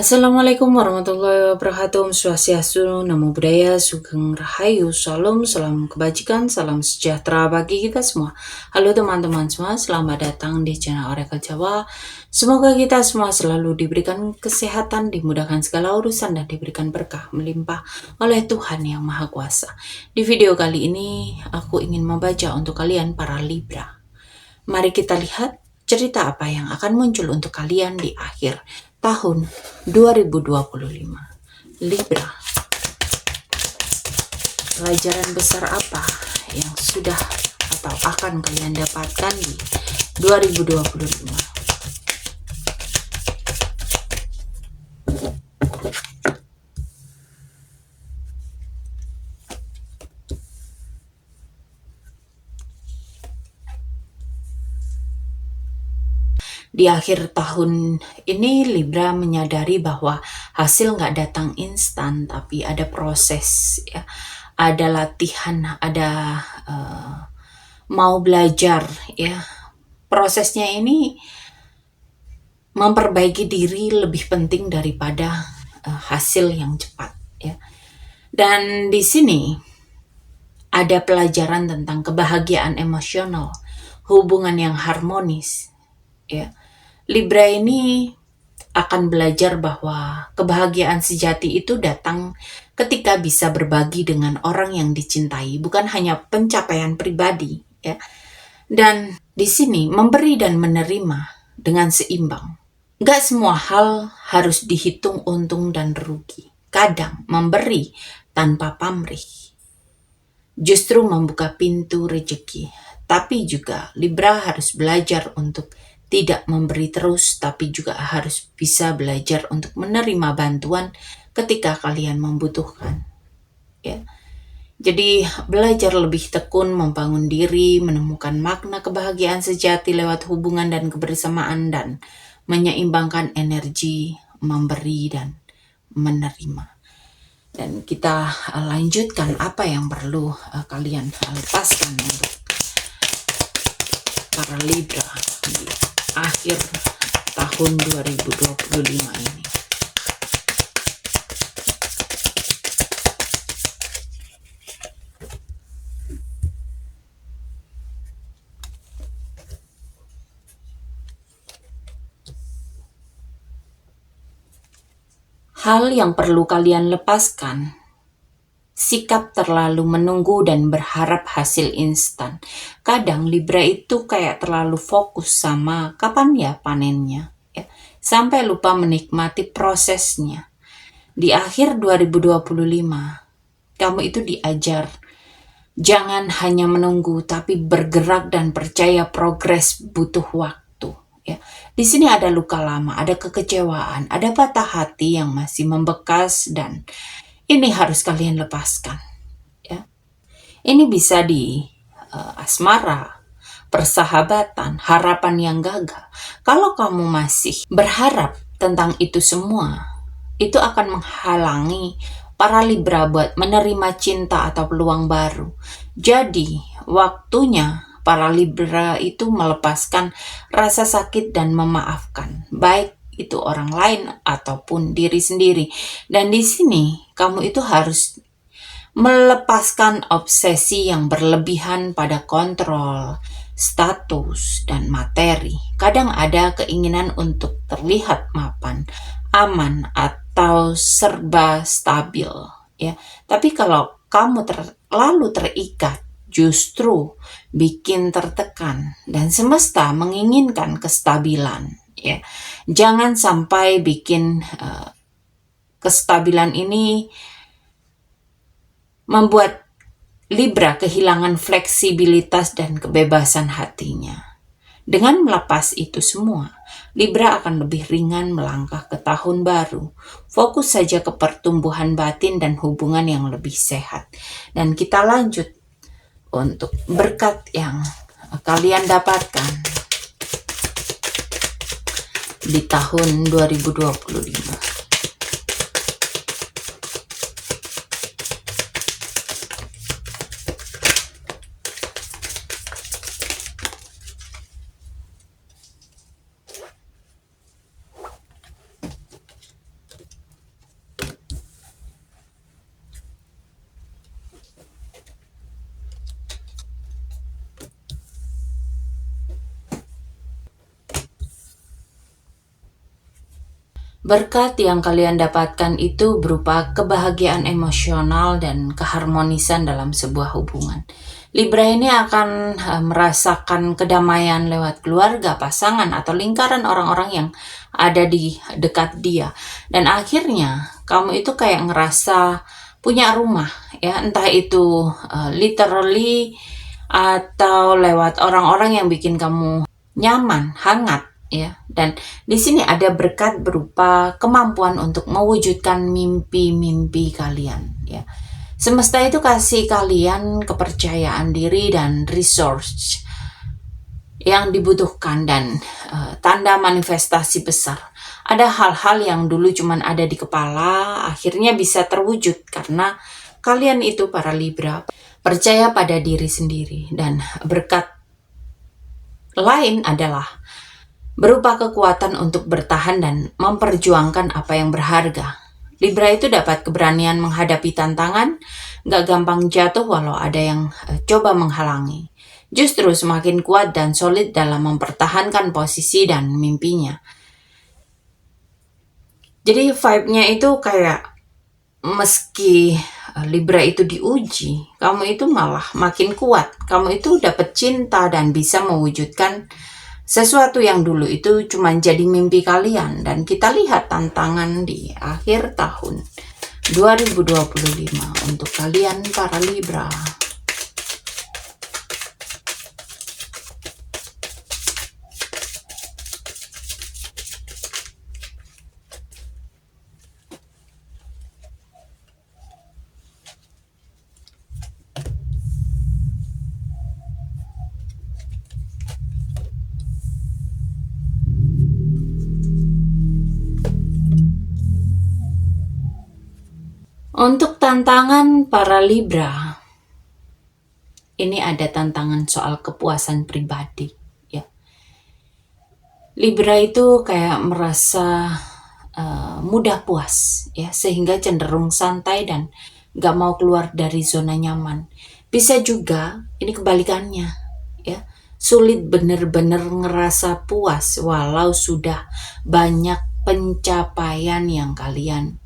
Assalamualaikum warahmatullahi wabarakatuh. Om Swastiastu, Namo Buddhaya, Sugeng Rahayu, Salam, salam kebajikan, salam sejahtera bagi kita semua. Halo teman-teman semua, selamat datang di channel Oracle Jawa. Semoga kita semua selalu diberikan kesehatan, dimudahkan segala urusan, dan diberikan berkah melimpah oleh Tuhan Yang Maha Kuasa. Di video kali ini, aku ingin membaca untuk kalian para Libra. Mari kita lihat cerita apa yang akan muncul untuk kalian di akhir tahun 2025. Libra, pelajaran besar apa yang sudah atau akan kalian dapatkan di 2025? Di akhir tahun ini Libra menyadari bahwa hasil nggak datang instan, tapi ada proses, ya, ada latihan, ada mau belajar, ya. Prosesnya ini memperbaiki diri lebih penting daripada hasil yang cepat, ya. Dan di sini ada pelajaran tentang kebahagiaan emosional, hubungan yang harmonis, ya. Libra ini akan belajar bahwa kebahagiaan sejati itu datang ketika bisa berbagi dengan orang yang dicintai, bukan hanya pencapaian pribadi, ya. Dan di sini memberi dan menerima dengan seimbang. Gak semua hal harus dihitung untung dan rugi. Kadang memberi tanpa pamrih justru membuka pintu rezeki. Tapi juga Libra harus belajar untuk tidak memberi terus, tapi juga harus bisa belajar untuk menerima bantuan ketika kalian membutuhkan, ya. Jadi belajar lebih tekun, membangun diri, menemukan makna kebahagiaan sejati lewat hubungan dan kebersamaan, dan menyeimbangkan energi memberi dan menerima. Dan kita lanjutkan apa yang perlu kalian lepaskan untuk para Libra di akhir tahun 2025 ini. Hal yang perlu kalian lepaskan: sikap terlalu menunggu dan berharap hasil instan. Kadang Libra itu kayak terlalu fokus sama kapan ya panennya, ya, sampai lupa menikmati prosesnya. Di akhir 2025, kamu itu diajar jangan hanya menunggu, tapi bergerak dan percaya progres butuh waktu, ya. Di sini ada luka lama, ada kekecewaan, ada patah hati yang masih membekas, dan ini harus kalian lepaskan, ya. Ini bisa di asmara, persahabatan, harapan yang gagal. Kalau kamu masih berharap tentang itu semua, itu akan menghalangi para Libra buat menerima cinta atau peluang baru. Jadi, waktunya para Libra itu melepaskan rasa sakit dan memaafkan, baik itu orang lain ataupun diri sendiri. Dan di sini kamu itu harus melepaskan obsesi yang berlebihan pada kontrol, status, dan materi. Kadang ada keinginan untuk terlihat mapan, aman, atau serba stabil, ya. Tapi kalau kamu terlalu terikat, justru bikin tertekan, dan semesta menginginkan kestabilan, ya. Jangan sampai bikin kestabilan ini membuat Libra kehilangan fleksibilitas dan kebebasan hatinya. Dengan melepas itu semua, Libra akan lebih ringan melangkah ke tahun baru. Fokus saja ke pertumbuhan batin dan hubungan yang lebih sehat. Dan kita lanjut untuk berkat yang kalian dapatkan di tahun 2025. Berkat yang kalian dapatkan itu berupa kebahagiaan emosional dan keharmonisan dalam sebuah hubungan. Libra ini akan merasakan kedamaian lewat keluarga, pasangan, atau lingkaran orang-orang yang ada di dekat dia. Dan akhirnya kamu itu kayak ngerasa punya rumah, ya, entah itu literally atau lewat orang-orang yang bikin kamu nyaman, hangat, ya. Dan di sini ada berkat berupa kemampuan untuk mewujudkan mimpi-mimpi kalian, ya. Semesta itu kasih kalian kepercayaan diri dan resource yang dibutuhkan dan tanda manifestasi besar. Ada hal-hal yang dulu cuman ada di kepala, akhirnya bisa terwujud karena kalian itu para Libra percaya pada diri sendiri. Dan berkat lain adalah berupa kekuatan untuk bertahan dan memperjuangkan apa yang berharga. Libra itu dapat keberanian menghadapi tantangan, gak gampang jatuh walau ada yang coba menghalangi. Justru semakin kuat dan solid dalam mempertahankan posisi dan mimpinya. Jadi vibe-nya itu kayak meski Libra itu diuji, kamu itu malah makin kuat. Kamu itu dapat cinta dan bisa mewujudkan sesuatu yang dulu itu cuma jadi mimpi kalian. Dan kita lihat tantangan di akhir tahun 2025 untuk kalian para Libra. Untuk tantangan para Libra, ini ada tantangan soal kepuasan pribadi, ya. Libra itu kayak merasa mudah puas, ya, sehingga cenderung santai dan gak mau keluar dari zona nyaman. Bisa juga ini kebalikannya, ya, sulit bener-bener ngerasa puas walau sudah banyak pencapaian yang kalian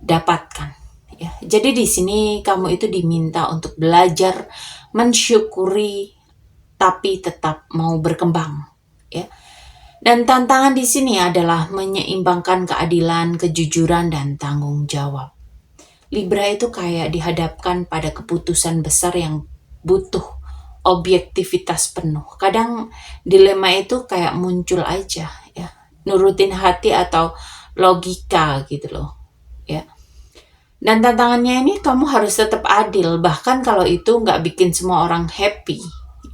dapatkan, ya. Jadi di sini kamu itu diminta untuk belajar mensyukuri tapi tetap mau berkembang, ya. Dan tantangan di sini adalah menyeimbangkan keadilan, kejujuran, dan tanggung jawab. Libra itu kayak dihadapkan pada keputusan besar yang butuh objektivitas penuh. Kadang dilema itu kayak muncul aja, ya, nurutin hati atau logika gitu loh, ya. Dan tantangannya ini kamu harus tetap adil, bahkan kalau itu nggak bikin semua orang happy,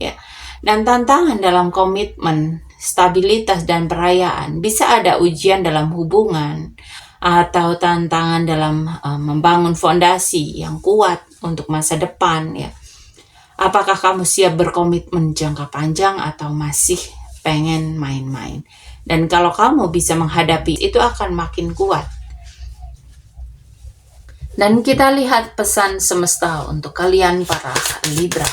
ya. Dan tantangan dalam komitmen, stabilitas, dan perayaan. Bisa ada ujian dalam hubungan atau tantangan dalam membangun fondasi yang kuat untuk masa depan, ya. Apakah kamu siap berkomitmen jangka panjang atau masih pengen main-main? Dan kalau kamu bisa menghadapi itu akan makin kuat. Dan kita lihat pesan semesta untuk kalian para Libra.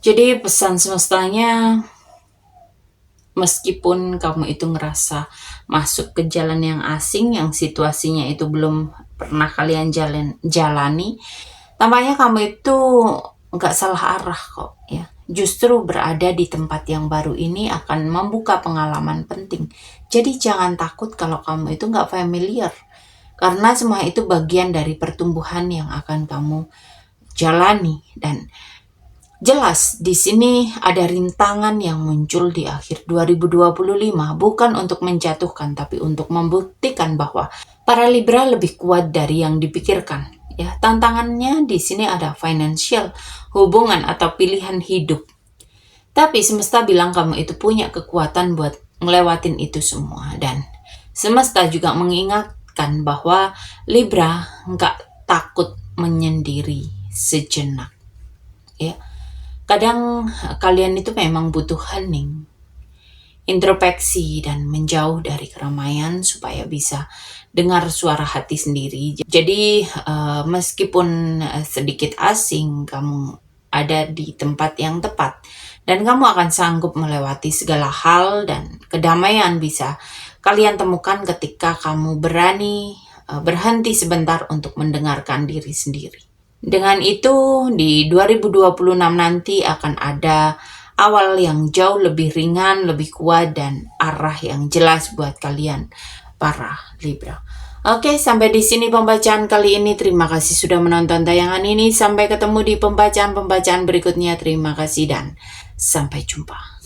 Jadi pesan semestanya, meskipun kamu itu ngerasa masuk ke jalan yang asing, yang situasinya itu belum pernah kalian jalani, tampaknya kamu itu nggak salah arah kok, ya. Justru berada di tempat yang baru ini akan membuka pengalaman penting. Jadi jangan takut kalau kamu itu nggak familiar, karena semua itu bagian dari pertumbuhan yang akan kamu jalani. Dan jelas, di sini ada rintangan yang muncul di akhir 2025, bukan untuk menjatuhkan, tapi untuk membuktikan bahwa para Libra lebih kuat dari yang dipikirkan. Ya, tantangannya di sini ada financial, hubungan, atau pilihan hidup. Tapi semesta bilang kamu itu punya kekuatan buat ngelewatin itu semua. Dan semesta juga mengingatkan bahwa Libra nggak takut menyendiri sejenak. ya. Kadang kalian itu memang butuh hening, introspeksi, dan menjauh dari keramaian supaya bisa dengar suara hati sendiri. Jadi meskipun sedikit asing, kamu ada di tempat yang tepat dan kamu akan sanggup melewati segala hal, dan kedamaian bisa kalian temukan ketika kamu berani berhenti sebentar untuk mendengarkan diri sendiri. Dengan itu, di 2026 nanti akan ada awal yang jauh lebih ringan, lebih kuat, dan arah yang jelas buat kalian, para Libra. Oke, sampai di sini pembacaan kali ini. Terima kasih sudah menonton tayangan ini. Sampai ketemu di pembacaan-pembacaan berikutnya. Terima kasih dan sampai jumpa.